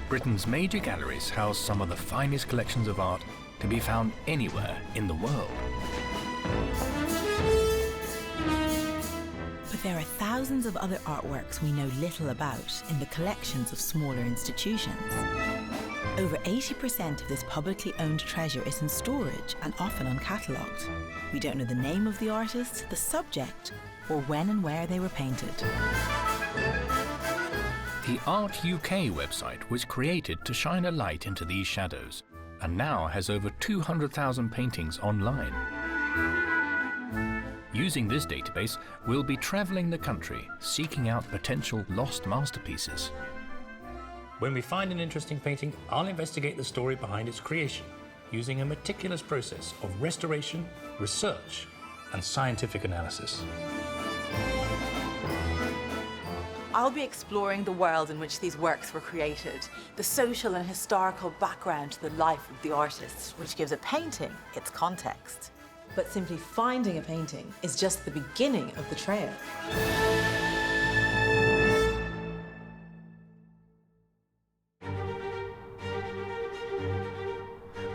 Britain's major galleries house some of the finest collections of art to be found anywhere in the world. But there are thousands of other artworks we know little about in the collections of smaller institutions. Over 80% of this publicly owned treasure is in storage and often uncatalogued. We don't know the name of the artist, the subject, or when and where they were painted. The Art UK website was created to shine a light into these shadows, and now has over 200,000 paintings online. Using this database, we'll be travelling the country, seeking out potential lost masterpieces. When we find an interesting painting, I'll investigate the story behind its creation, using a meticulous process of restoration, research, and scientific analysis. I'll be exploring the world in which these works were created, the social and historical background to the life of the artist, which gives a painting its context. But simply finding a painting is just the beginning of the trail.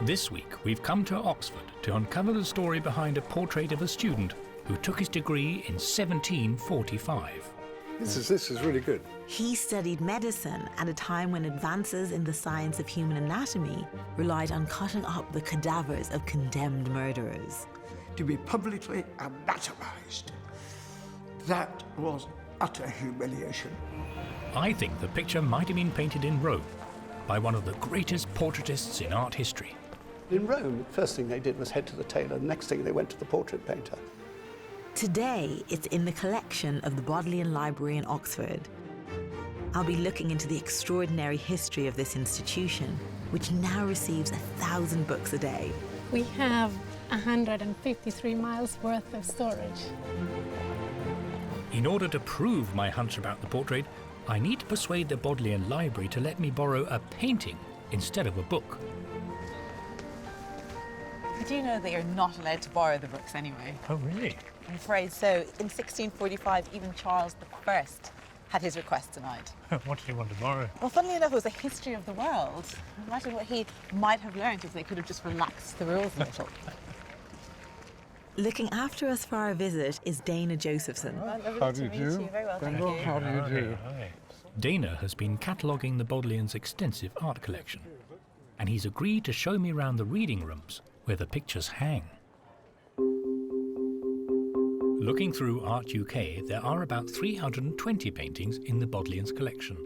This week, we've come to Oxford to uncover the story behind a portrait of a student who took his degree in 1745. This is really good. He studied medicine at a time when advances in the science of human anatomy relied on cutting up the cadavers of condemned murderers. To be publicly anatomized, that was utter humiliation. I think the picture might have been painted in Rome by one of the greatest portraitists in art history. In Rome, the first thing they did was head to the tailor. The next thing they went to the portrait painter. Today, it's in the collection of the Bodleian Library in Oxford. I'll be looking into the extraordinary history of this institution, which now receives 1,000 books a day. We have 153 miles worth of storage. In order to prove my hunch about the portrait, I need to persuade the Bodleian Library to let me borrow a painting instead of a book. Do you know that you're not allowed to borrow the books anyway? Oh, really? I'm afraid so. In 1645, even Charles I had his request denied. What did he want to borrow? Well, funnily enough, it was a history of the world. Imagine what he might have learned if they could have just relaxed the rules a little. Looking after us for our visit is Dana Josephson. How do you do? Very well, thank Bendor, you. how do you do? Dana has been cataloguing the Bodleians' extensive art collection, and he's agreed to show me around the reading rooms where the pictures hang. Looking through Art UK, there are about 320 paintings in the Bodleians' collection,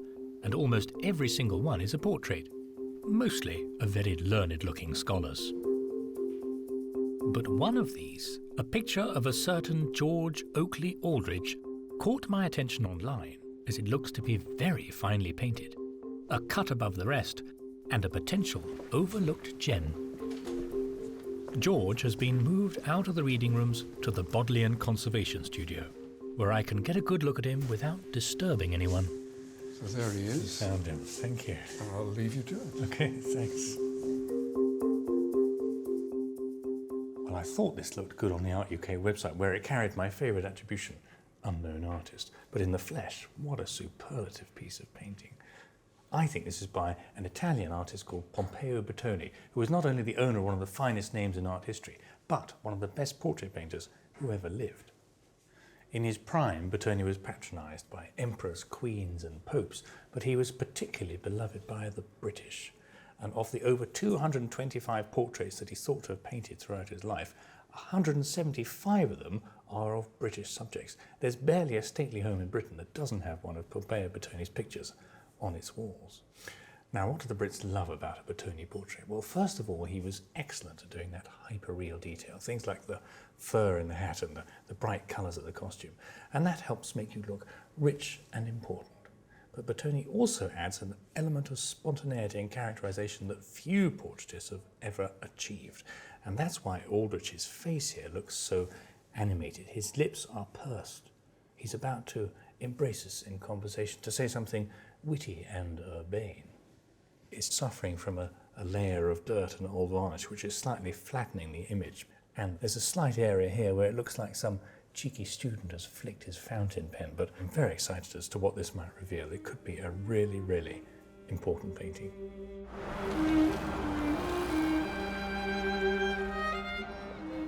and almost every single one is a portrait, mostly of very learned-looking scholars. But one of these, a picture of a certain George Oakley Aldrich, caught my attention online as it looks to be very finely painted, a cut above the rest, and a potential overlooked gem. George has been moved out of the reading rooms to the Bodleian Conservation Studio, where I can get a good look at him without disturbing anyone. So there he is. You found him. Thank you. I'll leave you to it. Okay, thanks. Well, I thought this looked good on the Art UK website, where it carried my favourite attribution, unknown artist. But in the flesh, what a superlative piece of painting. I think this is by an Italian artist called Pompeo Batoni, who is not only the owner of one of the finest names in art history, but one of the best portrait painters who ever lived. In his prime, Batoni was patronised by emperors, queens and popes, but he was particularly beloved by the British. And of the over 225 portraits that he thought to have painted throughout his life, 175 of them are of British subjects. There's barely a stately home in Britain that doesn't have one of Pompeo Batoni's pictures on its walls. Now, what do the Brits love about a Batoni portrait? Well, first of all, he was excellent at doing that hyper-real detail, things like the fur in the hat and the bright colours of the costume, and that helps make you look rich and important. But Batoni also adds an element of spontaneity and characterisation that few portraitists have ever achieved, and that's why Aldrich's face here looks so animated. His lips are pursed. He's about to embrace us in conversation, to say something witty and urbane. It's suffering from a layer of dirt and old varnish, which is slightly flattening the image. And there's a slight area here where it looks like some cheeky student has flicked his fountain pen, but I'm very excited as to what this might reveal. It could be a really, really important painting.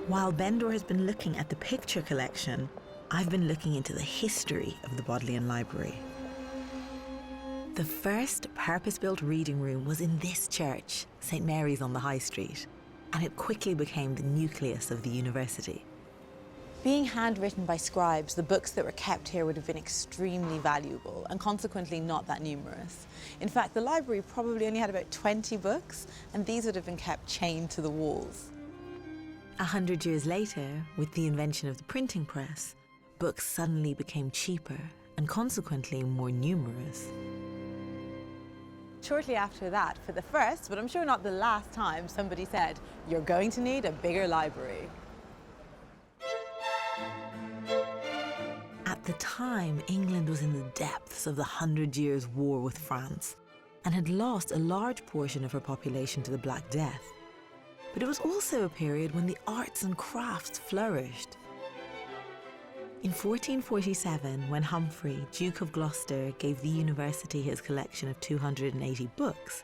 While Bendor has been looking at the picture collection, I've been looking into the history of the Bodleian Library. The first purpose-built reading room was in this church, St. Mary's on the High Street, and it quickly became the nucleus of the university. Being handwritten by scribes, the books that were kept here would have been extremely valuable and consequently not that numerous. In fact, the library probably only had about 20 books, and these would have been kept chained to the walls. 100 years later, with the invention of the printing press, books suddenly became cheaper and consequently more numerous. Shortly after that, for the first, but I'm sure not the last time, somebody said, "You're going to need a bigger library." At the time, England was in the depths of the 100 Years' War with France and had lost a large portion of her population to the Black Death. But it was also a period when the arts and crafts flourished. In 1447, when Humphrey, Duke of Gloucester, gave the university his collection of 280 books,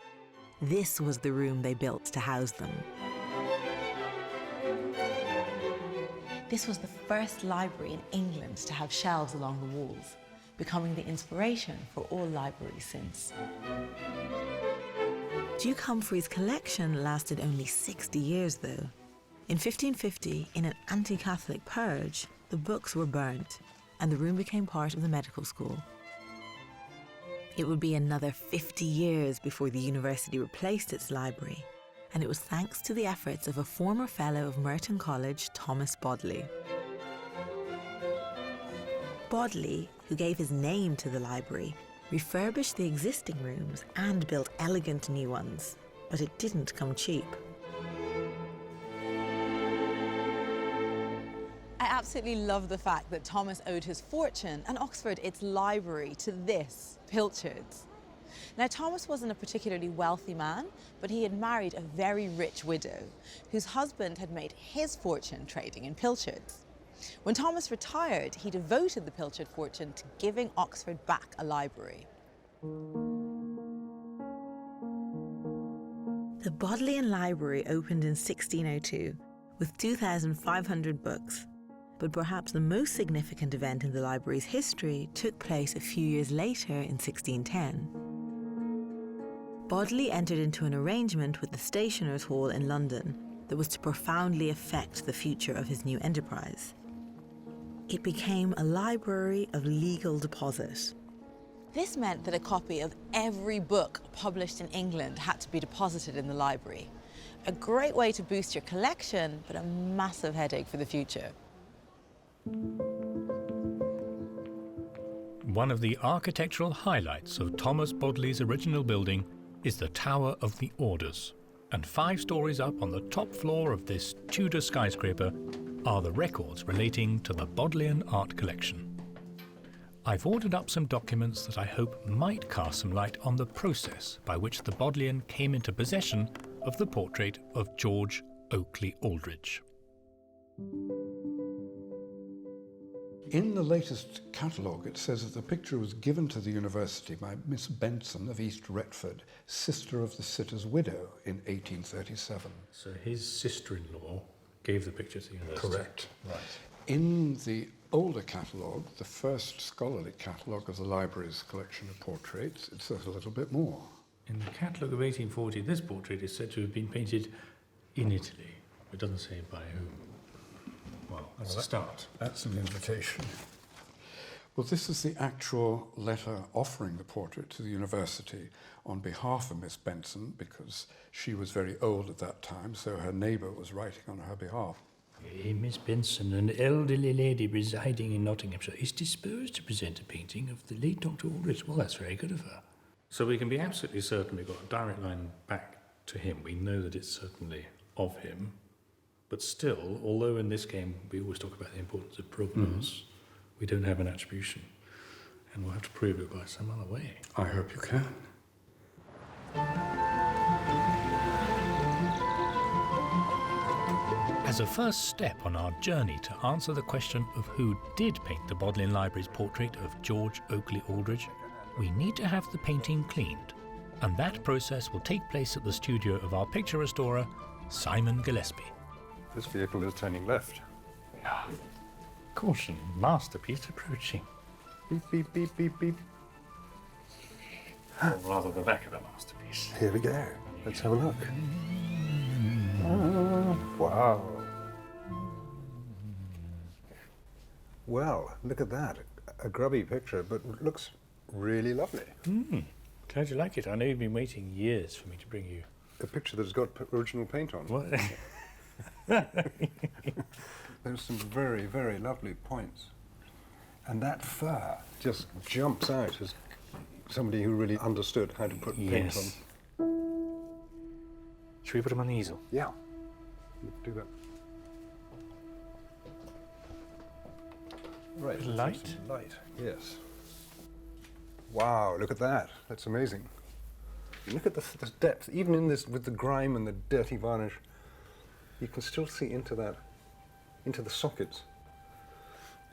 this was the room they built to house them. This was the first library in England to have shelves along the walls, becoming the inspiration for all libraries since. Duke Humphrey's collection lasted only 60 years, though. In 1550, in an anti-Catholic purge, the books were burnt, and the room became part of the medical school. It would be another 50 years before the university replaced its library, and it was thanks to the efforts of a former fellow of Merton College, Thomas Bodley. Bodley, who gave his name to the library, refurbished the existing rooms and built elegant new ones, but it didn't come cheap. I absolutely love the fact that Thomas owed his fortune and Oxford its library to this, pilchards. Now, Thomas wasn't a particularly wealthy man, but he had married a very rich widow, whose husband had made his fortune trading in pilchards. When Thomas retired, he devoted the pilchard fortune to giving Oxford back a library. The Bodleian Library opened in 1602 with 2,500 books, but perhaps the most significant event in the library's history took place a few years later in 1610. Bodley entered into an arrangement with the Stationers' Hall in London that was to profoundly affect the future of his new enterprise. It became a library of legal deposit. This meant that a copy of every book published in England had to be deposited in the library. A great way to boost your collection, but a massive headache for the future. One of the architectural highlights of Thomas Bodley's original building is the Tower of the Orders, and 5 stories up on the top floor of this Tudor skyscraper are the records relating to the Bodleian art collection. I've ordered up some documents that I hope might cast some light on the process by which the Bodleian came into possession of the portrait of George Oakley Aldrich. In the latest catalogue, it says that the picture was given to the university by Miss Benson of East Retford, sister of the sitter's widow, in 1837. So his sister-in-law gave the picture to the university? Correct. Right. In the older catalogue, the first scholarly catalogue of the library's collection of portraits, it says a little bit more. In the catalogue of 1840, this portrait is said to have been painted in Italy. It doesn't say by whom. Well, that's a start. That's an invitation. Well, this is the actual letter offering the portrait to the university on behalf of Miss Benson, because she was very old at that time, so her neighbour was writing on her behalf. Miss Benson, an elderly lady residing in Nottinghamshire, is disposed to present a painting of the late Dr. Aldrich. Well, that's very good of her. So we can be absolutely certain we've got a direct line back to him. We know that it's certainly of him. But still, although in this game we always talk about the importance of provenance, we don't have an attribution. And we'll have to prove it by some other way. I hope you can. As a first step on our journey to answer the question of who did paint the Bodleian Library's portrait of George Oakley Aldrich, we need to have the painting cleaned. And that process will take place at the studio of our picture restorer, Simon Gillespie. This vehicle is turning left. Yeah. Caution, masterpiece approaching. Beep, beep, beep, beep, beep. Or rather, the back of the masterpiece. Here we go. Let's have a look. Wow. Well, look at that. A grubby picture, but it looks really lovely. Glad you like it. I know you've been waiting years for me to bring you. A picture that's got original paint on. What? There's some very, very lovely points. And that fur just jumps out as somebody who really understood how to put paint on. Should we put them on the easel? Yeah, do that. Right. Light? Light, yes. Wow, look at that. That's amazing. Look at this depth. Even in this, with the grime and the dirty varnish, you can still see into that, into the sockets.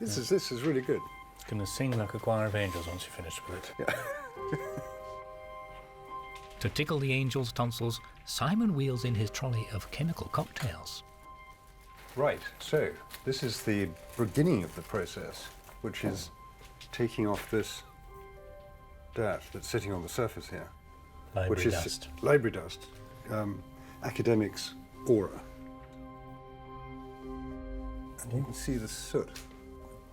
This is really good. It's going to sing like a choir of angels once you finish with it. Yeah. To tickle the angels' tonsils, Simon wheels in his trolley of chemical cocktails. Right, so this is the beginning of the process, which is taking off this dirt that's sitting on the surface here. Library dust. Library dust, academics' aura. And you can see the soot.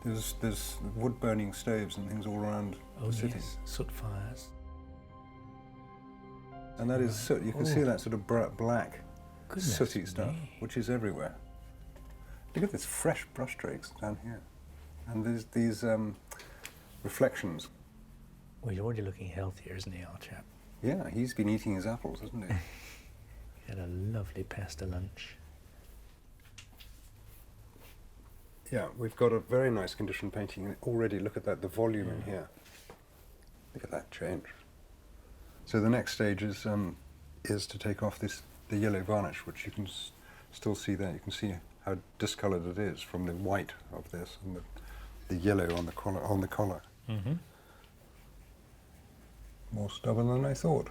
There's wood-burning stoves and things all around the city. Yes, soot fires. And that is soot. You can see that sort of black, Goodness sooty stuff, me. which is everywhere. Look at this fresh brushstrokes down here. And there's these reflections. Well, you're already looking healthier, isn't he, our chap? Yeah, he's been eating his apples, hasn't he? He had a lovely pasta lunch. Yeah, we've got a very nice condition painting, and already look at that, the volume in here. Look at that change. So the next stage is to take off the yellow varnish, which you can still see there. You can see how discoloured it is from the white of this and the yellow on the collar. Mm-hmm. More stubborn than I thought.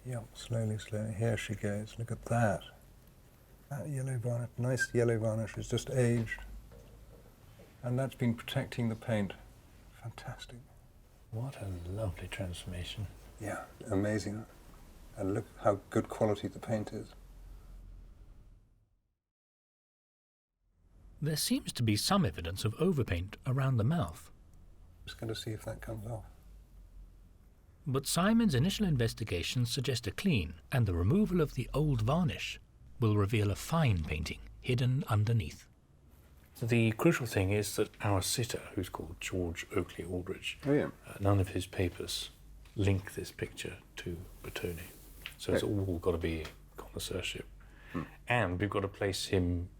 Yep, slowly, slowly. Here she goes. Look at that. That yellow varnish, nice yellow varnish, is just aged. And that's been protecting the paint. Fantastic. What a lovely transformation. Yeah, amazing. And look how good quality the paint is. There seems to be some evidence of overpaint around the mouth. Just going to see if that comes off. But Simon's initial investigations suggest a clean, and the removal of the old varnish will reveal a fine painting hidden underneath. The crucial thing is that our sitter, who's called George Oakley Aldrich, Oh yeah. none of his papers link this picture to Batoni. So it's all got to be connoisseurship. And we've got to place him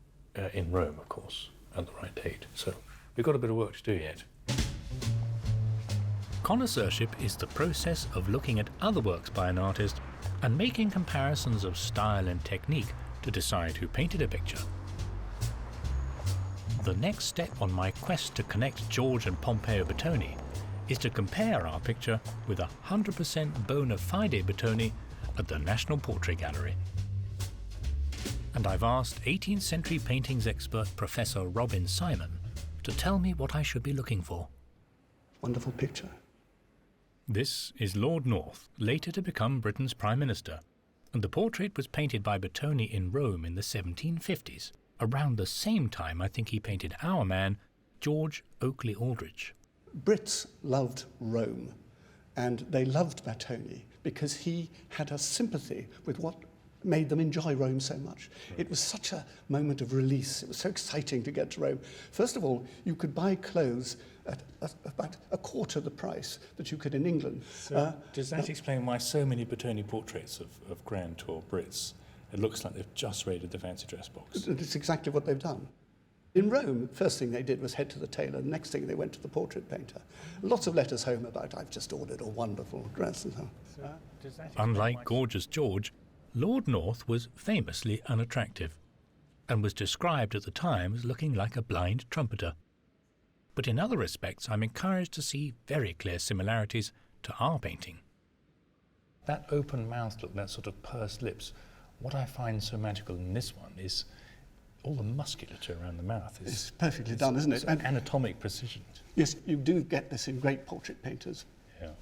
in Rome, of course, at the right date. So we've got a bit of work to do yet. Connoisseurship is the process of looking at other works by an artist and making comparisons of style and technique to decide who painted a picture. The next step on my quest to connect George and Pompeo Batoni is to compare our picture with 100% bona fide Batoni at the National Portrait Gallery. And I've asked 18th century paintings expert Professor Robin Simon to tell me what I should be looking for. Wonderful picture. This is Lord North, later to become Britain's Prime Minister, and the portrait was painted by Batoni in Rome in the 1750s, around the same time I think he painted our man, George Oakley Aldrich. Brits loved Rome, and they loved Batoni because he had a sympathy with what made them enjoy Rome so much. It was such a moment of release. It was so exciting to get to Rome. First of all, you could buy clothes at about a quarter the price that you could in England. So does that explain why so many Batoni portraits of Grand Tour Brits, it looks like they've just raided the fancy dress box? It's exactly what they've done. In Rome, first thing they did was head to the tailor. The next thing they went to the portrait painter. Lots of letters home about, I've just ordered a wonderful dress and so on. Unlike gorgeous George, Lord North was famously unattractive and was described at the time as looking like a blind trumpeter. But in other respects, I'm encouraged to see very clear similarities to our painting. That open mouth look, that sort of pursed lips, what I find so magical in this one is all the musculature around the mouth. It's perfectly done, isn't it? And anatomic precision. Yes, you do get this in great portrait painters,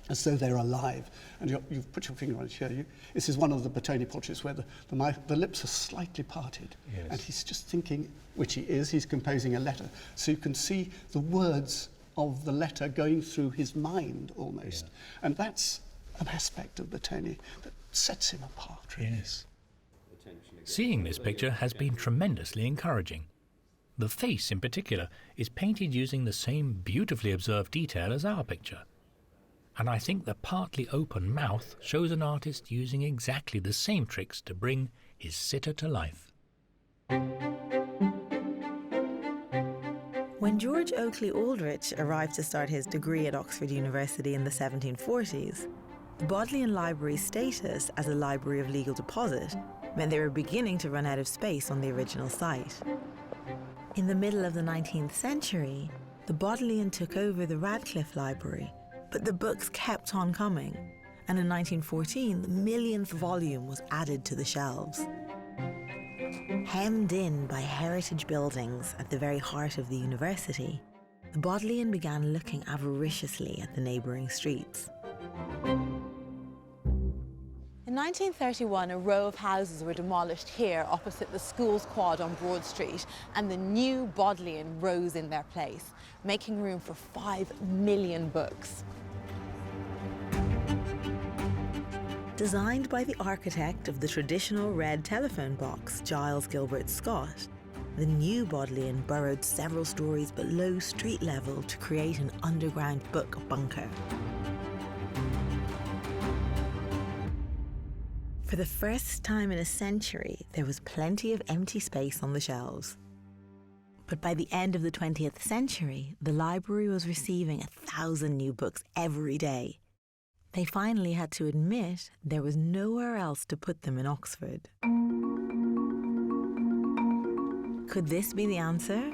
as though they're alive. And you've put your finger on it here. This is one of the Batoni portraits where the lips are slightly parted. Yes. And he's just thinking, which he is, he's composing a letter. So you can see the words of the letter going through his mind almost. Yeah. And that's an aspect of Batoni that sets him apart, really. Yes. Seeing this picture has been tremendously encouraging. The face, in particular, is painted using the same beautifully observed detail as our picture. And I think the partly open mouth shows an artist using exactly the same tricks to bring his sitter to life. When George Oakley Aldrich arrived to start his degree at Oxford University in the 1740s, the Bodleian Library's status as a library of legal deposit meant they were beginning to run out of space on the original site. In the middle of the 19th century, the Bodleian took over the Radcliffe Library, but the books kept on coming, and in 1914, the millionth volume was added to the shelves. Hemmed in by heritage buildings at the very heart of the university, the Bodleian began looking avariciously at the neighbouring streets. In 1931, a row of houses were demolished here opposite the Schools Quad on Broad Street, and the new Bodleian rose in their place, making room for 5 million books. Designed by the architect of the traditional red telephone box, Giles Gilbert Scott, the new Bodleian burrowed several stories below street level to create an underground book bunker. For the first time in a century, there was plenty of empty space on the shelves. But by the end of the 20th century, the library was receiving 1,000 new books every day. They finally had to admit there was nowhere else to put them in Oxford. Could this be the answer?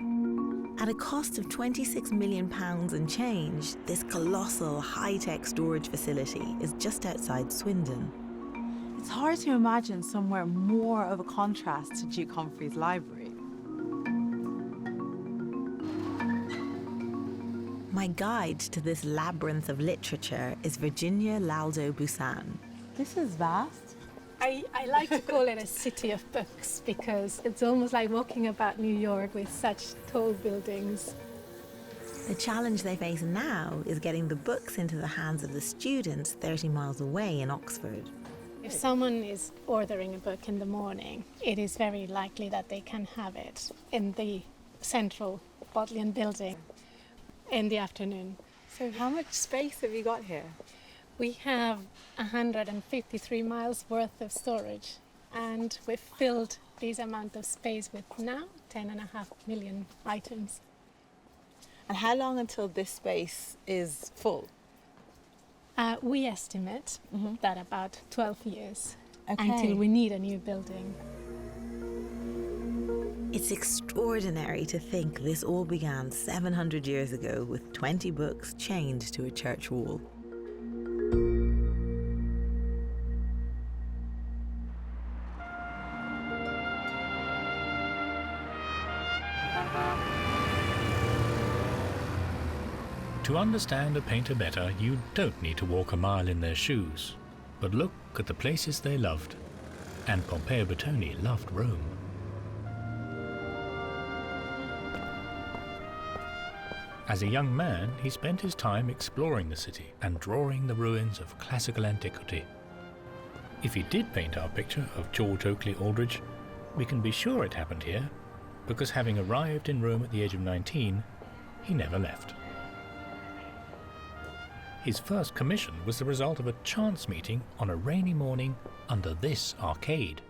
At a cost of £26 million and change, this colossal high-tech storage facility is just outside Swindon. It's hard to imagine somewhere more of a contrast to Duke Humphrey's library. My guide to this labyrinth of literature is Virginia Laldo Busan. This is vast. I like to call it a city of books because it's almost like walking about New York with such tall buildings. The challenge they face now is getting the books into the hands of the students 30 miles away in Oxford. If someone is ordering a book in the morning, it is very likely that they can have it in the central Bodleian building in the afternoon. So how much space have you got here? We have 153 miles worth of storage, and we've filled this amount of space with now 10.5 million items. And how long until this space is full? We estimate that about 12 years Okay. until we need a new building. It's extraordinary to think this all began 700 years ago with 20 books chained to a church wall. To understand a painter better, you don't need to walk a mile in their shoes, but look at the places they loved. And Pompeo Batoni loved Rome. As a young man, he spent his time exploring the city and drawing the ruins of classical antiquity. If he did paint our picture of George Oakley Aldrich, we can be sure it happened here, because having arrived in Rome at the age of 19, he never left. His first commission was the result of a chance meeting on a rainy morning under this arcade.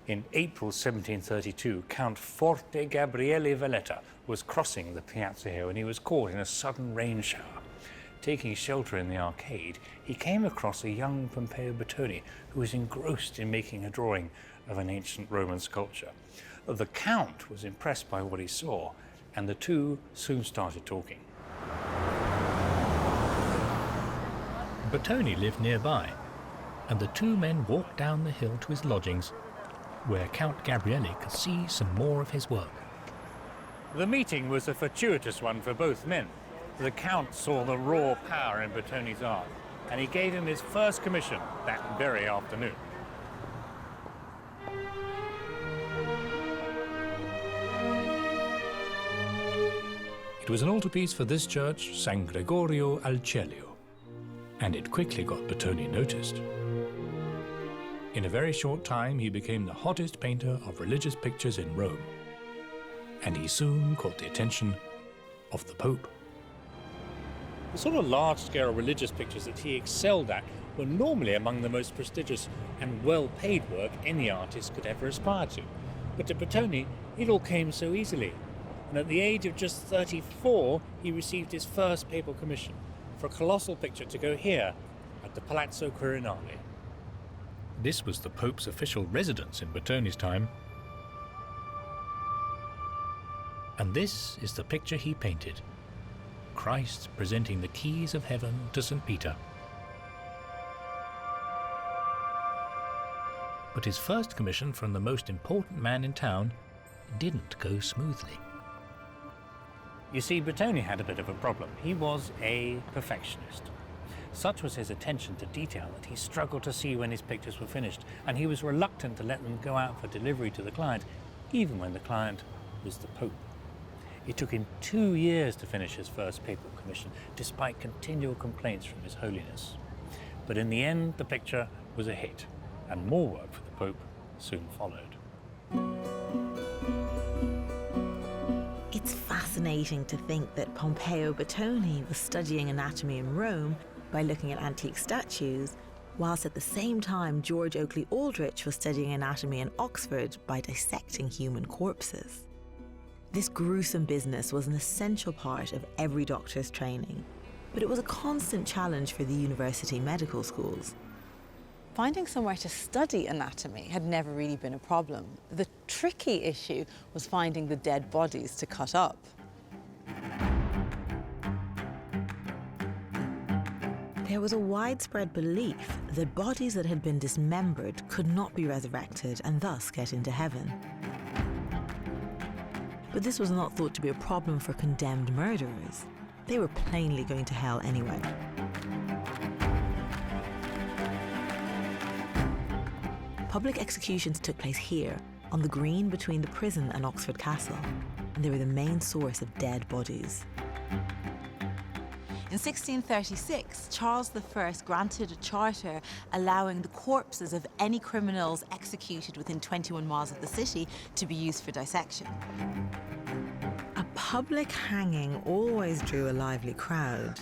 In April 1732, Count Forte Gabriele Valletta was crossing the piazza here when he was caught in a sudden rain shower. Taking shelter in the arcade, he came across a young Pompeo Batoni who was engrossed in making a drawing of an ancient Roman sculpture. The Count was impressed by what he saw, and the two soon started talking. Batoni lived nearby, and the two men walked down the hill to his lodgings, where Count Gabriele could see some more of his work. The meeting was a fortuitous one for both men. The Count saw the raw power in Batoni's art, and he gave him his first commission that very afternoon. It was an altarpiece for this church, San Gregorio al Cielo, and it quickly got Batoni noticed. In a very short time, he became the hottest painter of religious pictures in Rome, and he soon caught the attention of the Pope. The sort of large-scale religious pictures that he excelled at were normally among the most prestigious and well-paid work any artist could ever aspire to. But to Batoni, it all came so easily. And at the age of just 34, he received his first papal commission for a colossal picture to go here at the Palazzo Quirinale. This was the Pope's official residence in Batoni's time. And this is the picture he painted, Christ presenting the keys of heaven to St. Peter. But his first commission from the most important man in town didn't go smoothly. You see, Batoni had a bit of a problem. He was a perfectionist. Such was his attention to detail that he struggled to see when his pictures were finished, and he was reluctant to let them go out for delivery to the client, even when the client was the Pope. It took him 2 years to finish his first papal commission, despite continual complaints from His Holiness. But in the end, the picture was a hit, and more work for the Pope soon followed. It's fascinating to think that Pompeo Batoni was studying anatomy in Rome by looking at antique statues, whilst at the same time George Oakley Aldrich was studying anatomy in Oxford by dissecting human corpses. This gruesome business was an essential part of every doctor's training, but it was a constant challenge for the university medical schools. Finding somewhere to study anatomy had never really been a problem. The tricky issue was finding the dead bodies to cut up. There was a widespread belief that bodies that had been dismembered could not be resurrected and thus get into heaven. But this was not thought to be a problem for condemned murderers. They were plainly going to hell anyway. Public executions took place here, on the green between the prison and Oxford Castle, and they were the main source of dead bodies. In 1636, Charles I granted a charter allowing the corpses of any criminals executed within 21 miles of the city to be used for dissection. A public hanging always drew a lively crowd.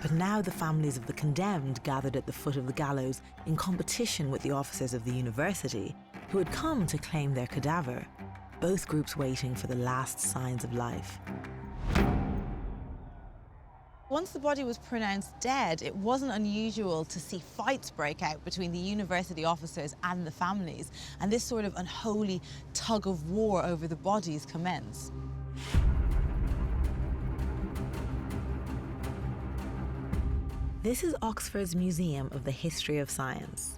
But now the families of the condemned gathered at the foot of the gallows in competition with the officers of the university, who had come to claim their cadaver, both groups waiting for the last signs of life. Once the body was pronounced dead, it wasn't unusual to see fights break out between the university officers and the families, and this sort of unholy tug of war over the bodies commenced. This is Oxford's Museum of the History of Science.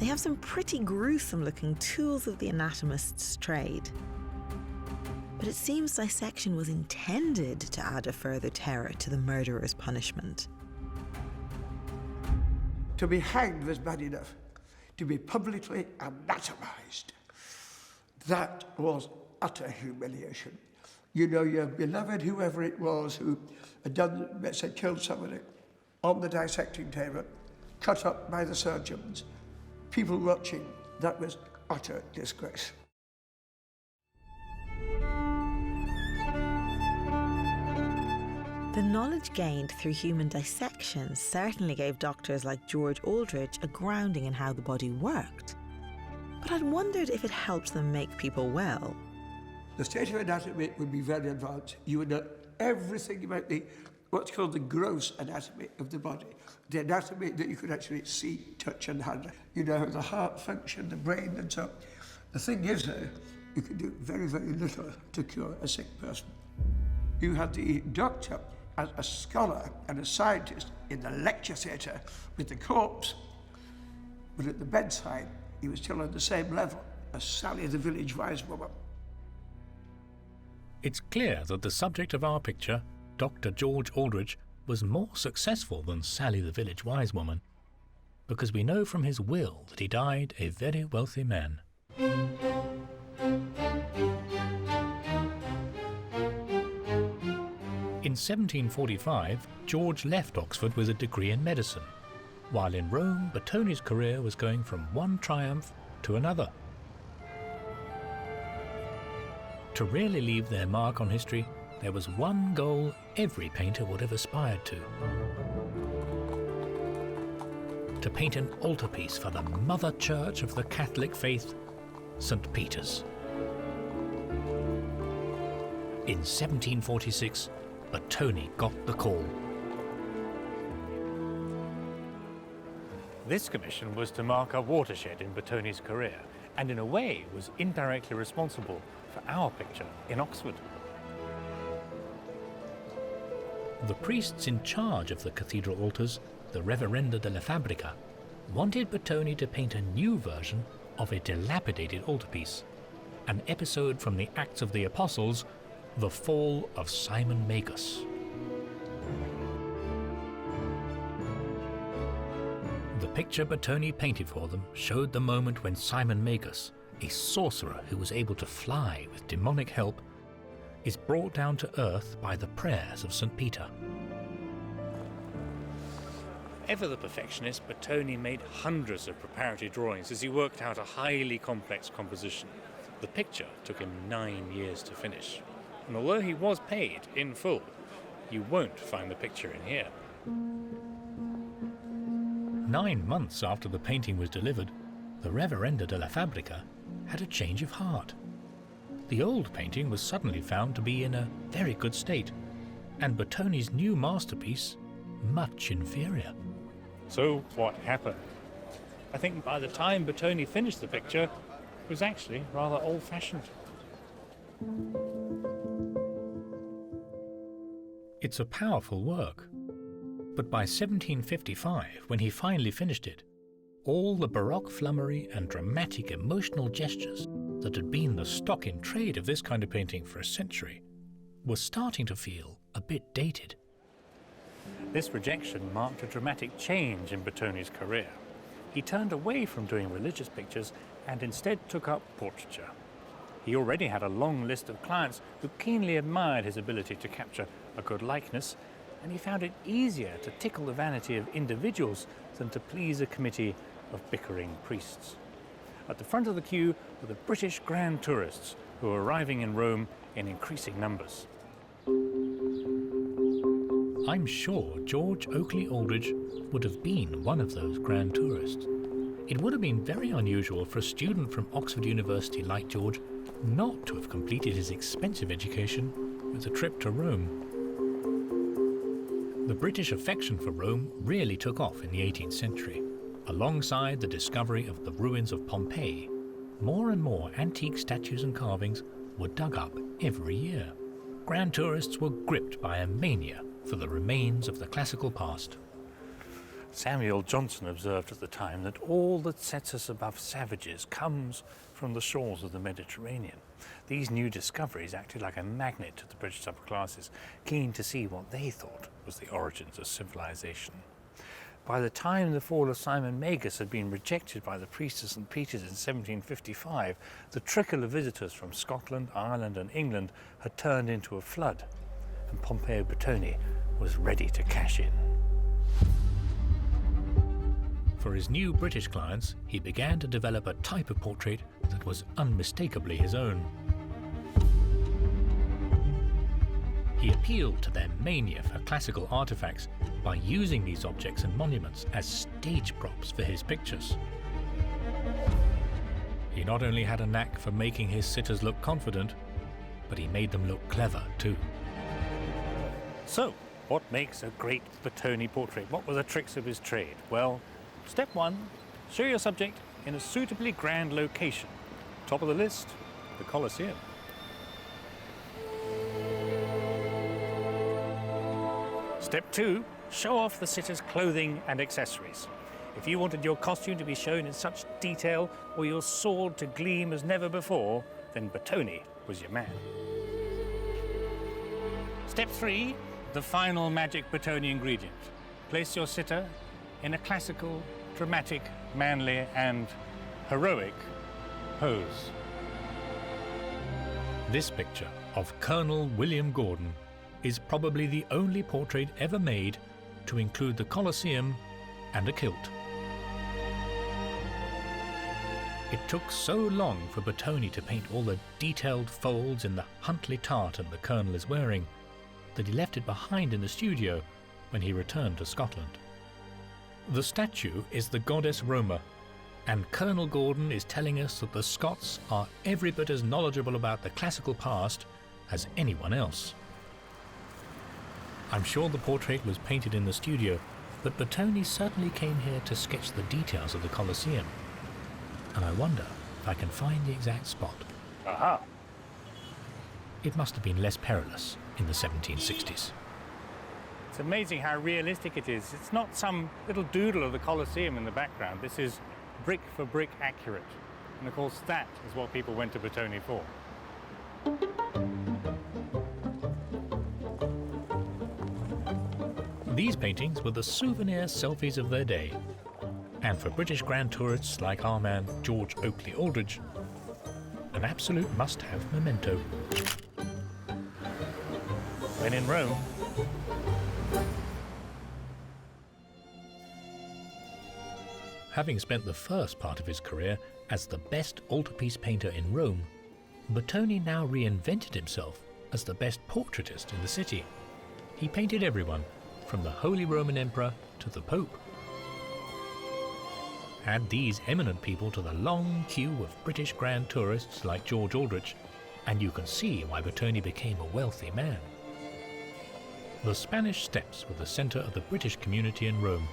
They have some pretty gruesome-looking tools of the anatomist's trade. But it seems dissection was intended to add a further terror to the murderer's punishment. To be hanged was bad enough. To be publicly anatomized, that was utter humiliation. You know, your beloved, whoever it was, who had done, let's say, killed somebody, on the dissecting table, cut up by the surgeons, people watching, that was utter disgrace. The knowledge gained through human dissection certainly gave doctors like George Aldrich a grounding in how the body worked. But I'd wondered if it helped them make people well. The state of anatomy would be very advanced. You would know everything about what's called the gross anatomy of the body, the anatomy that you could actually see, touch and handle. You know how the heart functioned, the brain and so on. The thing is, though, you could do very, very little to cure a sick person. You had the doctor as a scholar and a scientist in the lecture theatre with the corpse, but at the bedside, he was still on the same level as Sally the village wise woman. It's clear that the subject of our picture, Dr. George Aldrich, was more successful than Sally the village wise woman, because we know from his will that he died a very wealthy man. In 1745, George left Oxford with a degree in medicine, while in Rome, Batoni's career was going from one triumph to another. To really leave their mark on history, there was one goal every painter would have aspired to paint an altarpiece for the Mother Church of the Catholic faith, St. Peter's. In 1746, Batoni got the call. This commission was to mark a watershed in Batoni's career, and in a way was indirectly responsible for our picture in Oxford. The priests in charge of the cathedral altars, the Reverenda della Fabbrica, wanted Batoni to paint a new version of a dilapidated altarpiece, an episode from the Acts of the Apostles, the fall of Simon Magus. The picture Batoni painted for them showed the moment when Simon Magus, a sorcerer who was able to fly with demonic help, is brought down to earth by the prayers of St. Peter. Ever the perfectionist, Batoni made hundreds of preparatory drawings as he worked out a highly complex composition. The picture took him 9 years to finish, and although he was paid in full, you won't find the picture in here. 9 months after the painting was delivered, the Reverenda della Fabbrica had a change of heart. The old painting was suddenly found to be in a very good state, and Batoni's new masterpiece much inferior. So what happened? I think by the time Batoni finished the picture, it was actually rather old-fashioned. It's a powerful work, but by 1755, when he finally finished it, all the Baroque flummery and dramatic emotional gestures that had been the stock in trade of this kind of painting for a century were starting to feel a bit dated. This rejection marked a dramatic change in Batoni's career. He turned away from doing religious pictures and instead took up portraiture. He already had a long list of clients who keenly admired his ability to capture a good likeness, and he found it easier to tickle the vanity of individuals than to please a committee of bickering priests. At the front of the queue were the British grand tourists who were arriving in Rome in increasing numbers. I'm sure George Oakley Aldrich would have been one of those grand tourists. It would have been very unusual for a student from Oxford University like George not to have completed his expensive education with a trip to Rome. The British affection for Rome really took off in the 18th century. Alongside the discovery of the ruins of Pompeii, more and more antique statues and carvings were dug up every year. Grand tourists were gripped by a mania for the remains of the classical past. Samuel Johnson observed at the time that all that sets us above savages comes from the shores of the Mediterranean. These new discoveries acted like a magnet to the British upper classes, keen to see what they thought was the origins of civilization. By the time the fall of Simon Magus had been rejected by the priests of St. Peter's in 1755, the trickle of visitors from Scotland, Ireland and England had turned into a flood, and Pompeo Batoni was ready to cash in. For his new British clients, he began to develop a type of portrait that was unmistakably his own. He appealed to their mania for classical artifacts by using these objects and monuments as stage props for his pictures. He not only had a knack for making his sitters look confident, but he made them look clever too. So, what makes a great Batoni portrait? What were the tricks of his trade? Well, step 1, show your subject in a suitably grand location. Top of the list, the Colosseum. Step 2, show off the sitter's clothing and accessories. If you wanted your costume to be shown in such detail or your sword to gleam as never before, then Batoni was your man. Step 3, the final magic Batoni ingredient. Place your sitter in a classical, dramatic, manly and heroic pose. This picture of Colonel William Gordon is probably the only portrait ever made to include the Colosseum and a kilt. It took so long for Batoni to paint all the detailed folds in the Huntley tartan the Colonel is wearing that he left it behind in the studio when he returned to Scotland. The statue is the goddess Roma, and Colonel Gordon is telling us that the Scots are every bit as knowledgeable about the classical past as anyone else. I'm sure the portrait was painted in the studio, but Batoni certainly came here to sketch the details of the Colosseum. And I wonder if I can find the exact spot. Aha! It must have been less perilous in the 1760s. It's amazing how realistic it is. It's not some little doodle of the Colosseum in the background. This is brick for brick accurate. And of course that is what people went to Batoni for. These paintings were the souvenir selfies of their day. And for British grand tourists like our man George Oakley Aldrich, an absolute must-have memento. When in Rome, having spent the first part of his career as the best altarpiece painter in Rome, Batoni now reinvented himself as the best portraitist in the city. He painted everyone, from the Holy Roman Emperor to the Pope. Add these eminent people to the long queue of British grand tourists like George Aldrich, and you can see why Batoni became a wealthy man. The Spanish Steps were the centre of the British community in Rome,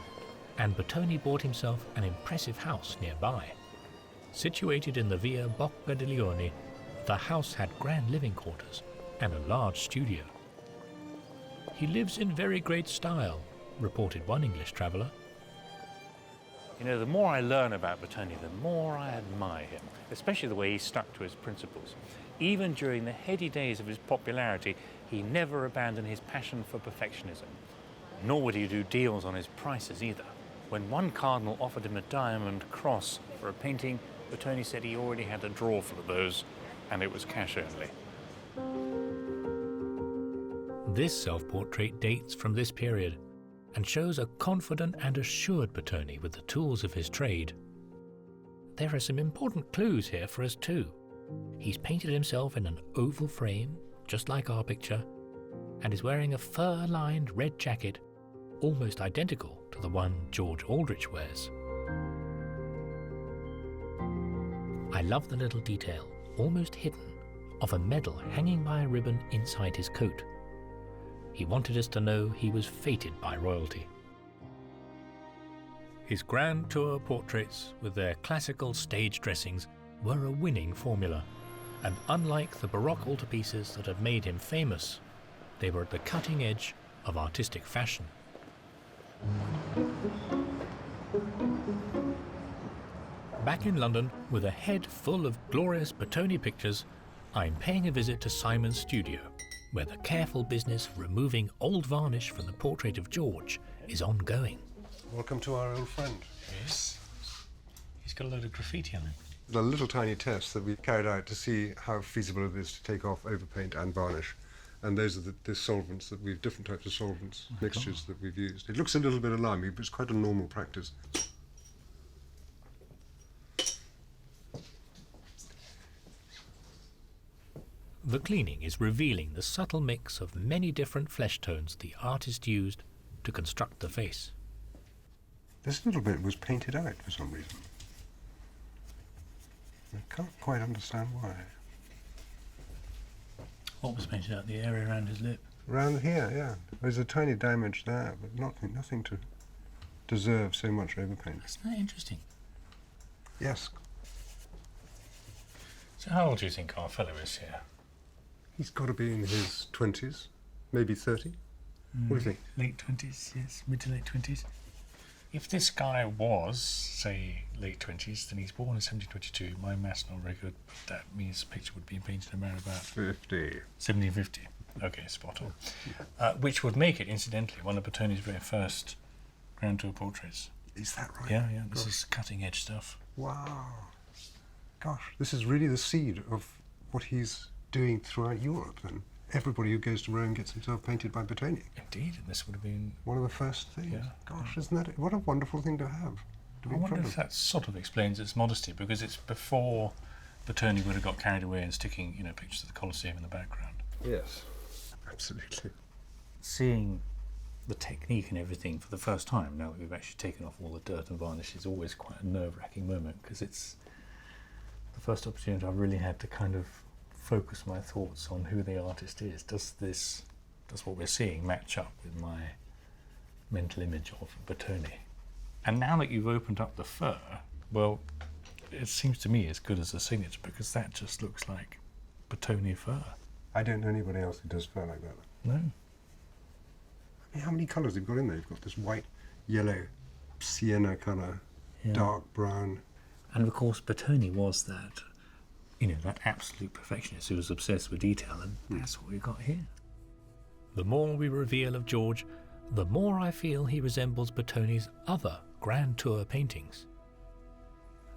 and Batoni bought himself an impressive house nearby. Situated in the Via Bocca di Leone, the house had grand living quarters and a large studio. He lives in very great style, reported one English traveller. You know, the more I learn about Batoni, the more I admire him, especially the way he stuck to his principles. Even during the heady days of his popularity, he never abandoned his passion for perfectionism. Nor would he do deals on his prices either. When one cardinal offered him a diamond cross for a painting, Batoni said he already had a drawer full of those, and it was cash only. This self-portrait dates from this period and shows a confident and assured Batoni with the tools of his trade. There are some important clues here for us too. He's painted himself in an oval frame, just like our picture, and is wearing a fur-lined red jacket, almost identical to the one George Aldrich wears. I love the little detail, almost hidden, of a medal hanging by a ribbon inside his coat. He wanted us to know he was fated by royalty. His Grand Tour portraits, with their classical stage dressings, were a winning formula, and unlike the Baroque altarpieces that have made him famous, they were at the cutting edge of artistic fashion. Back in London, with a head full of glorious Batoni pictures, I'm paying a visit to Simon's studio, where the careful business of removing old varnish from the portrait of George is ongoing. Welcome to our old friend. Yes. He's got a load of graffiti on him. The little tiny test that we carried out to see how feasible it is to take off overpaint and varnish. And those are the solvents that we've, different types of solvents, mixtures that we've used. It looks a little bit alarming, but it's quite a normal practice. The cleaning is revealing the subtle mix of many different flesh tones the artist used to construct the face. This little bit was painted out for some reason. I can't quite understand why. What was painted out? The area around his lip? Around here, yeah. There's a tiny damage there, but nothing to deserve so much overpaint. Isn't that interesting? Yes. So how old do you think our fellow is here? He's got to be in his 20s, maybe 30. What do you think? Late 20s, yes, mid to late 20s. If this guy was, say, late 20s, then he's born in 1722. My math's not very good, but that means the picture would be painted around about 1750. Okay, spot on. Which would make it, incidentally, one of Batoni's very first Grand Tour portraits. Is that right? Yeah, this is cutting-edge stuff. Wow. Gosh, this is really the seed of what he's doing throughout Europe, then. Everybody who goes to Rome gets himself painted by Batoni. Indeed, and this would have been one of the first things. Yeah. Gosh, isn't that what a wonderful thing to have? To be I wonder proud if of. that sort of explains its modesty, because it's before Batoni would have got carried away and sticking, pictures of the Colosseum in the background. Yes, absolutely. Seeing the technique and everything for the first time, now that we've actually taken off all the dirt and varnish, is always quite a nerve-wracking moment, because it's the first opportunity I've really had to kind of focus my thoughts on who the artist is. Does what we're seeing match up with my mental image of Batoni? And now that you've opened up the fur, well, it seems to me as good as a signature, because that just looks like Batoni fur. I don't know anybody else who does fur like that. No. I mean, how many colours have you got in there? You've got this white, yellow, sienna colour, dark brown. And of course, Batoni was that, that absolute perfectionist who was obsessed with detail, and that's what we've got here. The more we reveal of George, the more I feel he resembles Batoni's other Grand Tour paintings.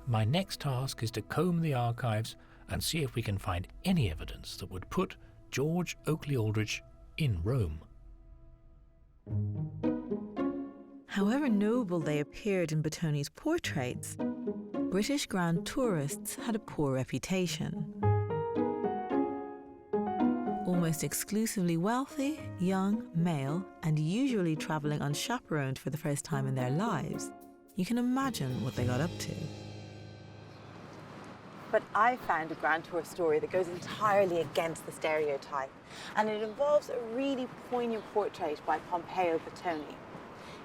My next task is to comb the archives and see if we can find any evidence that would put George Oakley Aldrich in Rome. However noble they appeared in Batoni's portraits, British Grand Tourists had a poor reputation. Almost exclusively wealthy, young, male, and usually travelling unchaperoned for the first time in their lives, you can imagine what they got up to. But I found a Grand Tour story that goes entirely against the stereotype, and it involves a really poignant portrait by Pompeo Batoni.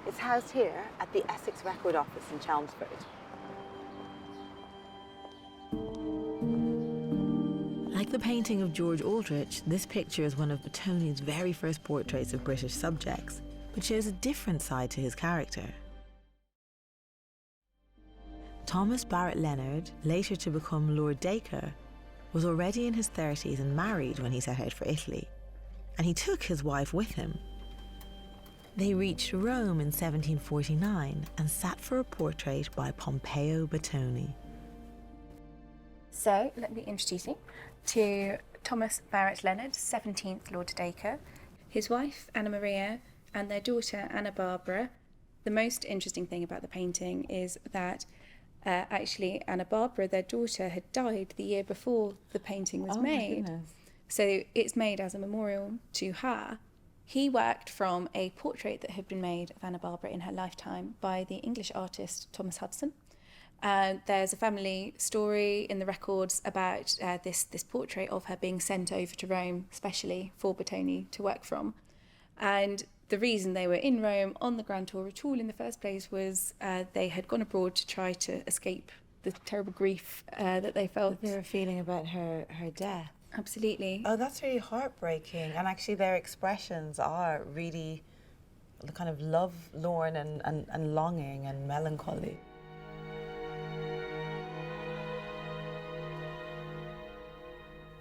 It's housed here at the Essex Record Office in Chelmsford. Like the painting of George Aldrich, this picture is one of Batoni's very first portraits of British subjects, but shows a different side to his character. Thomas Barrett Leonard, later to become Lord Dacre, was already in his 30s and married when he set out for Italy, and he took his wife with him. They reached Rome in 1749 and sat for a portrait by Pompeo Batoni. So, let me introduce you to Thomas Barrett Leonard, 17th Lord Dacre, his wife Anna Maria, and their daughter Anna Barbara. The most interesting thing about the painting is that actually Anna Barbara, their daughter, had died the year before the painting was made. My goodness. So it's made as a memorial to her. He worked from a portrait that had been made of Anna Barbara in her lifetime by the English artist Thomas Hudson. There's a family story in the records about this portrait of her being sent over to Rome, especially for Batoni to work from. And the reason they were in Rome on the Grand Tour at all in the first place was they had gone abroad to try to escape the terrible grief that they felt. They were feeling about her death. Absolutely. Oh, that's really heartbreaking. And actually their expressions are really kind of love-lorn and longing and melancholy.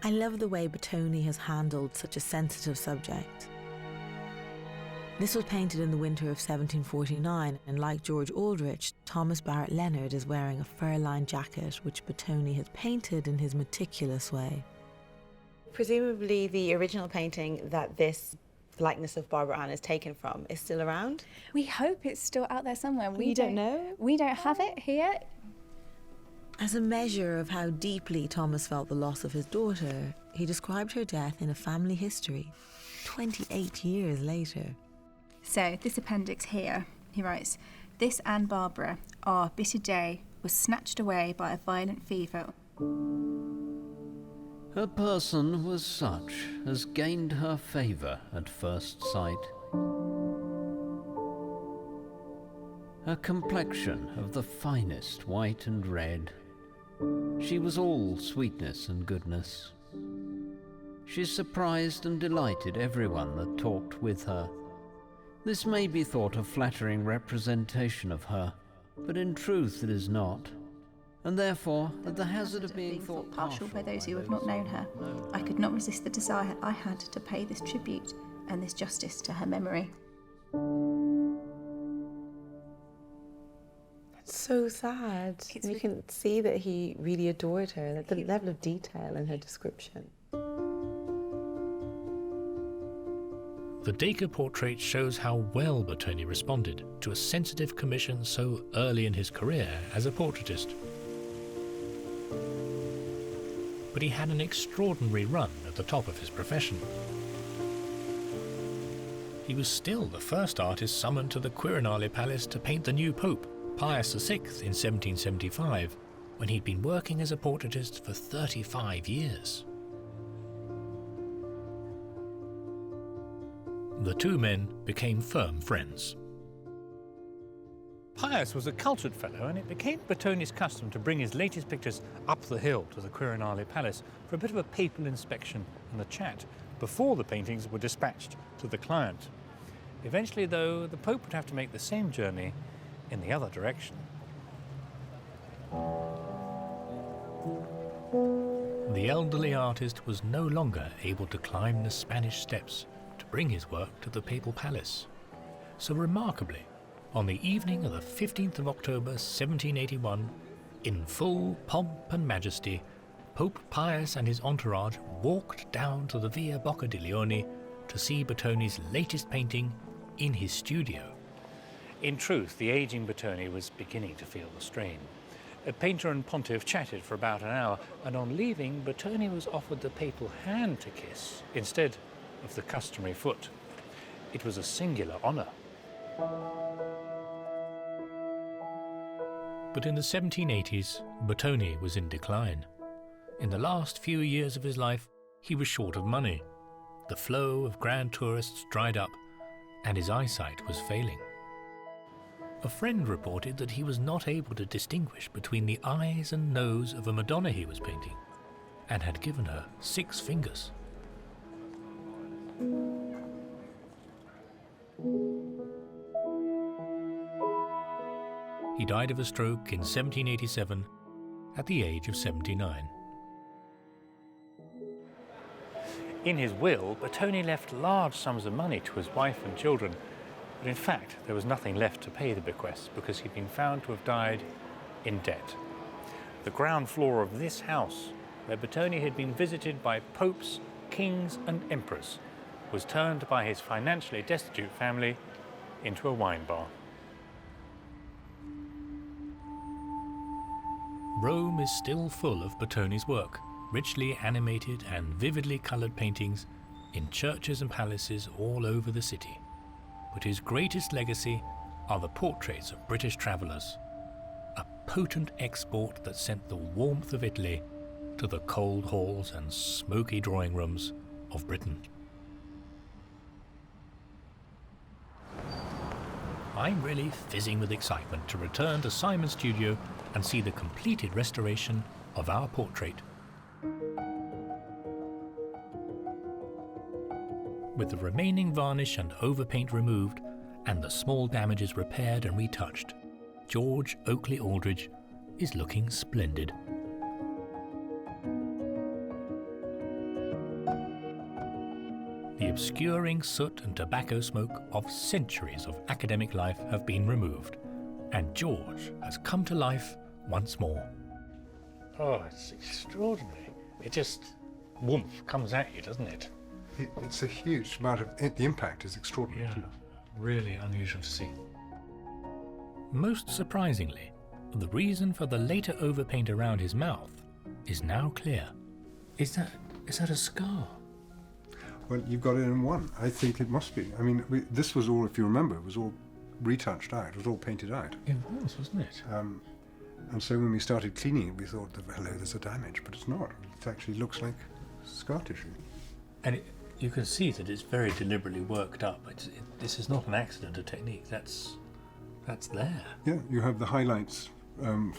I love the way Batoni has handled such a sensitive subject. This was painted in the winter of 1749, and like George Aldrich, Thomas Barrett Leonard is wearing a fur-lined jacket which Batoni has painted in his meticulous way. Presumably the original painting that this likeness of Barbara Ann is taken from is still around? We hope it's still out there somewhere. We don't know? We don't have it here. As a measure of how deeply Thomas felt the loss of his daughter, he described her death in a family history, 28 years later. So, this appendix here, he writes, "This Anne Barbara, our bitter day, was snatched away by a violent fever." Her person was such as gained her favour at first sight. Her complexion of the finest white and red, she was all sweetness and goodness. She surprised and delighted everyone that talked with her, This may be thought a flattering representation of her, but in truth it is not. And therefore, at the hazard of being thought partial by those who have not known her, I could not resist the desire I had to pay this tribute and this justice to her memory. It's so sad. And you can see that he really adored her, that the level of detail in her description. The Dacre portrait shows how well Batoni responded to a sensitive commission so early in his career as a portraitist. But he had an extraordinary run at the top of his profession. He was still the first artist summoned to the Quirinale Palace to paint the new Pope, Pius VI, in 1775, when he'd been working as a portraitist for 35 years. The two men became firm friends. Pius was a cultured fellow, and it became Batoni's custom to bring his latest pictures up the hill to the Quirinale Palace for a bit of a papal inspection and a chat before the paintings were dispatched to the client. Eventually, though, the Pope would have to make the same journey in the other direction. The elderly artist was no longer able to climb the Spanish steps to bring his work to the papal palace. So remarkably, on the evening of the 15th of October 1781, in full pomp and majesty, Pope Pius and his entourage walked down to the Via Bocca di Leone to see Batoni's latest painting in his studio. In truth, the aging Batoni was beginning to feel the strain. A painter and pontiff chatted for about an hour, and on leaving, Batoni was offered the papal hand to kiss instead of the customary foot. It was a singular honour. But in the 1780s, Batoni was in decline. In the last few years of his life, he was short of money. The flow of grand tourists dried up, and his eyesight was failing. A friend reported that he was not able to distinguish between the eyes and nose of a Madonna he was painting, and had given her 6 fingers. He died of a stroke in 1787 at the age of 79. In his will, Batoni left large sums of money to his wife and children, but in fact there was nothing left to pay the bequests because he'd been found to have died in debt. The ground floor of this house, where Batoni had been visited by popes, kings and emperors, was turned by his financially destitute family into a wine bar. Rome is still full of Batoni's work, richly animated and vividly coloured paintings in churches and palaces all over the city. But his greatest legacy are the portraits of British travellers, a potent export that sent the warmth of Italy to the cold halls and smoky drawing rooms of Britain. I'm really fizzing with excitement to return to Simon's studio and see the completed restoration of our portrait. With the remaining varnish and overpaint removed and the small damages repaired and retouched, George Oakley Aldrich is looking splendid. The obscuring soot and tobacco smoke of centuries of academic life have been removed, and George has come to life once more. Oh, it's extraordinary. It just, woomph, comes at you, doesn't it? It's a huge amount of... the impact is extraordinary. Yeah, really unusual to see. Most surprisingly, the reason for the later overpaint around his mouth is now clear. Is that a scar? Well, you've got it in one. I think it must be. I mean, this was all, if you remember, it was all retouched out. It was all painted out. It was, wasn't it? And so when we started cleaning it, we thought, hello, there's a damage, but it's not. It actually looks like scar tissue. And you can see that it's very deliberately worked up. This is not an accident, a technique. That's there. Yeah, you have the highlights from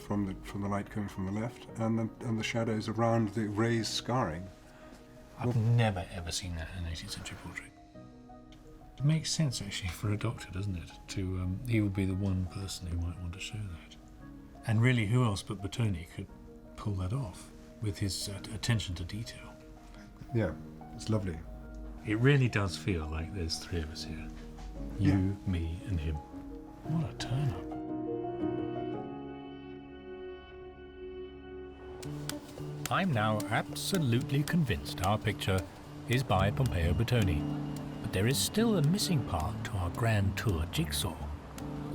the light coming from the left, and the shadows around the raised scarring. I've never ever seen that in an 18th century portrait. It makes sense, actually, for a doctor, doesn't it? He would be the one person who might want to show that. And really, who else but Batoni could pull that off with his attention to detail? Yeah, it's lovely. It really does feel like there's three of us here. You, me, and him. What a turn-up. I'm now absolutely convinced our picture is by Pompeo Batoni, but there is still a missing part to our grand tour jigsaw.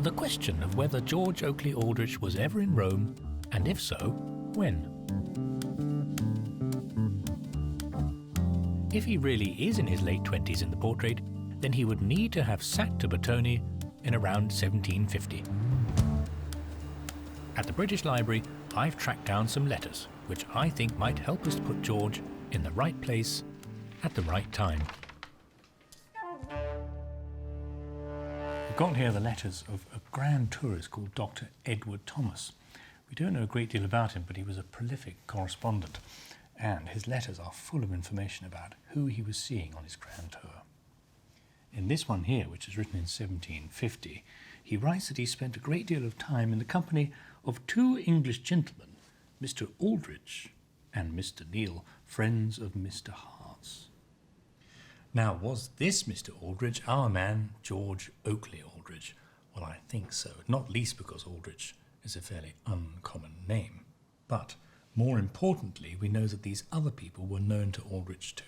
The question of whether George Oakley Aldrich was ever in Rome, and if so, when. If he really is in his late 20s in the portrait, then he would need to have sat to Batoni in around 1750. At the British Library, I've tracked down some letters, which I think might help us to put George in the right place at the right time. We've got here the letters of a grand tourist called Dr. Edward Thomas. We don't know a great deal about him, but he was a prolific correspondent, and his letters are full of information about who he was seeing on his grand tour. In this one here, which is written in 1750, he writes that he spent a great deal of time in the company of two English gentlemen, Mr. Aldrich and Mr. Neil, friends of Mr. Hart's. Now, was this Mr. Aldrich our man, George Oakley Aldrich? Well, I think so, not least because Aldrich is a fairly uncommon name. But, more importantly, we know that these other people were known to Aldrich too.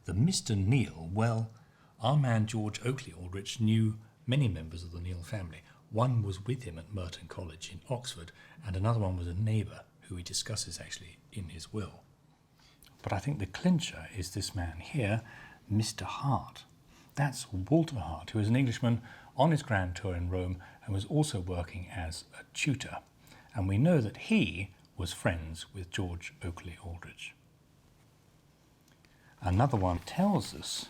The Mr. Neil, well, our man George Oakley Aldrich knew many members of the Neil family. One was with him at Merton College in Oxford, and another one was a neighbour who he discusses actually in his will. But I think the clincher is this man here, Mr. Hart. That's Walter Hart, who is an Englishman on his grand tour in Rome and was also working as a tutor. And we know that he was friends with George Oakley Aldrich. Another one tells us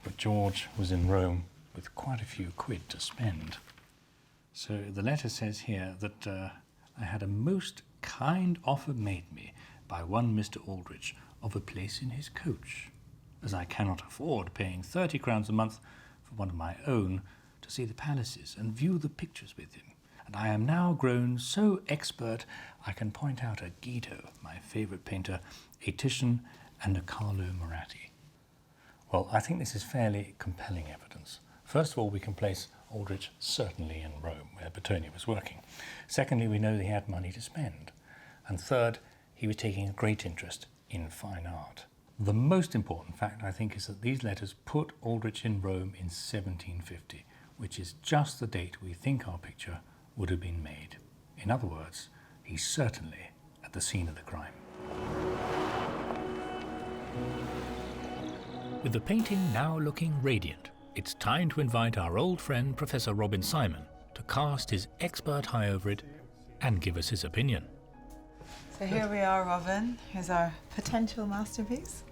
that George was in Rome with quite a few quid to spend. So the letter says here that I had a most kind offer made me by one Mr. Aldrich of a place in his coach, as I cannot afford paying 30 crowns a month for one of my own to see the palaces and view the pictures with him. And I am now grown so expert I can point out a Guido, my favourite painter, a Titian, and a Carlo Maratti. Well, I think this is fairly compelling evidence. First of all, we can place Aldrich certainly in Rome, where Batoni was working. Secondly, we know that he had money to spend. And third, he was taking a great interest in fine art. The most important fact, I think, is that these letters put Aldrich in Rome in 1750, which is just the date we think our picture would have been made. In other words, he's certainly at the scene of the crime. With the painting now looking radiant, it's time to invite our old friend Professor Robin Simon to cast his expert eye over it and give us his opinion. So here we are, Robin. Here's our potential masterpiece.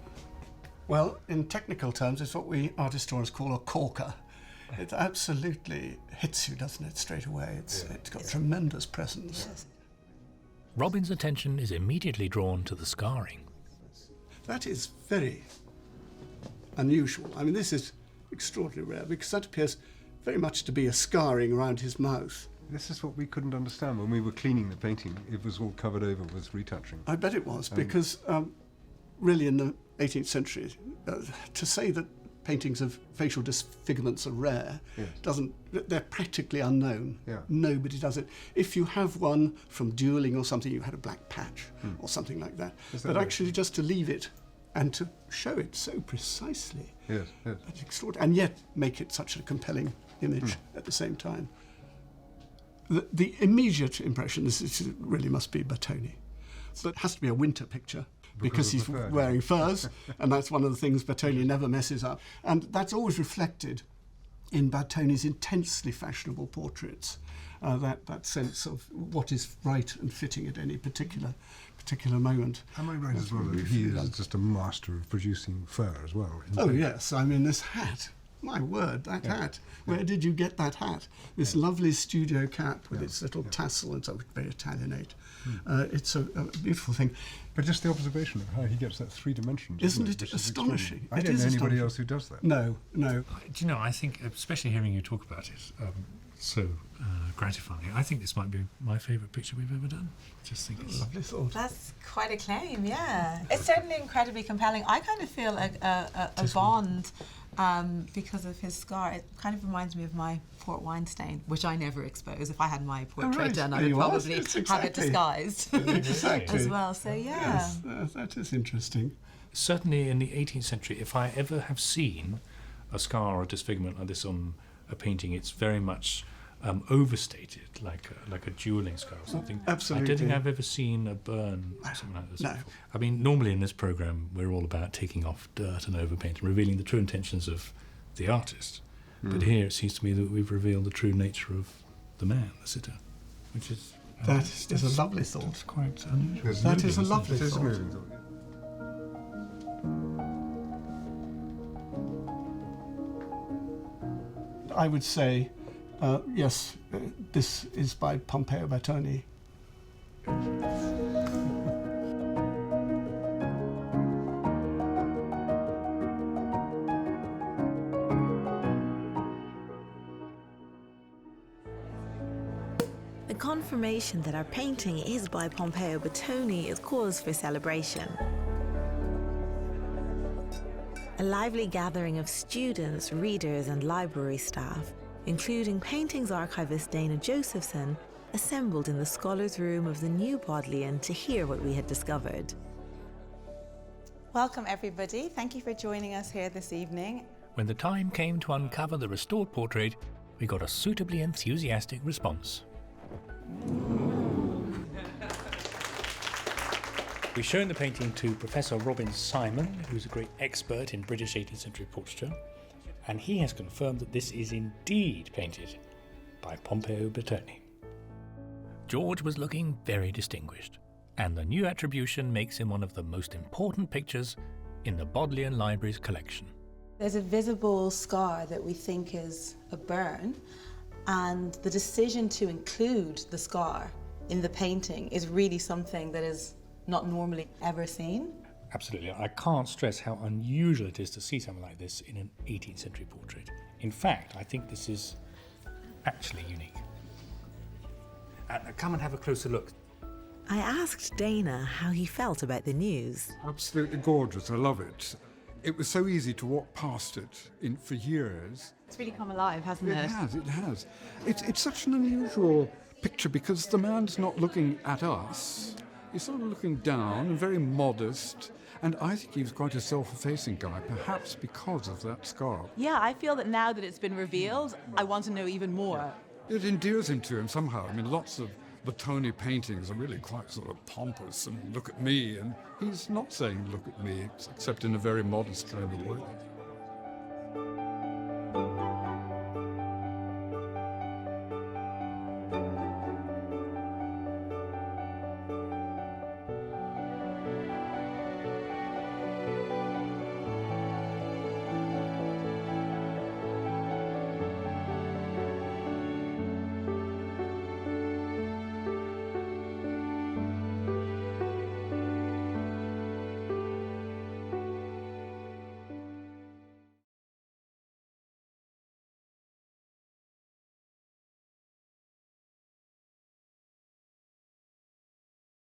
Well, in technical terms, it's what we art historians call a corker. It absolutely hits you, doesn't it, straight away? It's got tremendous presence. Yes. Robin's attention is immediately drawn to the scarring. That is very unusual. I mean, this is extraordinarily rare because that appears very much to be a scarring around his mouth. This is what we couldn't understand when we were cleaning the painting. It was all covered over with retouching. I bet it was, because really in the 18th century, to say that paintings of facial disfigurements are rare they're practically unknown. Yeah. Nobody does it. If you have one from dueling or something, you had a black patch or something like that. But actually just to leave it and to show it so precisely. Yes, yes. That's extraordinary. And yet make it such a compelling image at the same time. The immediate impression is it really must be Batoni. But it has to be a winter picture because he's wearing furs, and that's one of the things Batoni never messes up. And that's always reflected in Batoni's intensely fashionable portraits, that sense of what is right and fitting at any particular moment. Am I right as well that he is just a master of producing fur as well? Oh yes, I mean this hat My word, that hat. Where did you get that hat? This lovely studio cap with its little tassel and so very Italianate. It's a beautiful thing. But just the observation of how he gets that 3 dimensions. Isn't it astonishing? I don't know anybody else who does that. No. Do you know, I think, especially hearing you talk about it, so gratifying. I think this might be my favourite picture we've ever done. Just think it's lovely thought. That's quite a claim, yeah. It's certainly incredibly compelling. I kind of feel a bond because of his scar. It kind of reminds me of my port wine stain, which I never expose. If I had my portrait done, I would probably have it disguised as well. So yeah. Yes, that is interesting. Certainly in the 18th century, if I ever have seen a scar or a disfigurement like this on a painting, it's very much overstated, like a dueling scar or something. Absolutely. I don't think I've ever seen a burn or something like this No. before. I mean, normally in this programme, we're all about taking off dirt and overpaint and revealing the true intentions of the artist. But here it seems to me that we've revealed the true nature of the man, the sitter, which is... That is a lovely thought. It's quite unusual. That is a lovely It is a thought. moving thought. I would say, yes, this is by Pompeo Batoni. The confirmation that our painting is by Pompeo Batoni is cause for celebration. A lively gathering of students, readers and library staff, including paintings archivist Dana Josephson, assembled in the scholars' room of the new Bodleian to hear what we had discovered. Welcome everybody. Thank you for joining us here this evening. When the time came to uncover the restored portrait, we got a suitably enthusiastic response. We've shown the painting to Professor Robin Simon, who's a great expert in British 18th century portraiture, and he has confirmed that this is indeed painted by Pompeo Batoni. George was looking very distinguished, and the new attribution makes him one of the most important pictures in the Bodleian Library's collection. There's a visible scar that we think is a burn, and the decision to include the scar in the painting is really something that is not normally ever seen. Absolutely. I can't stress how unusual it is to see something like this in an 18th century portrait. In fact, I think this is actually unique. Come and have a closer look. I asked Dana how he felt about the news. Absolutely gorgeous, I love it. It was so easy to walk past it for years. It's really come alive, hasn't it? It has. It's such an unusual picture because the man's not looking at us. He's sort of looking down and very modest, and I think he was quite a self-effacing guy, perhaps because of that scar. Yeah, I feel that now that it's been revealed, I want to know even more. It endears him to him somehow. I mean, lots of Batoni paintings are really quite sort of pompous and look at me, and he's not saying look at me, except in a very modest kind of way.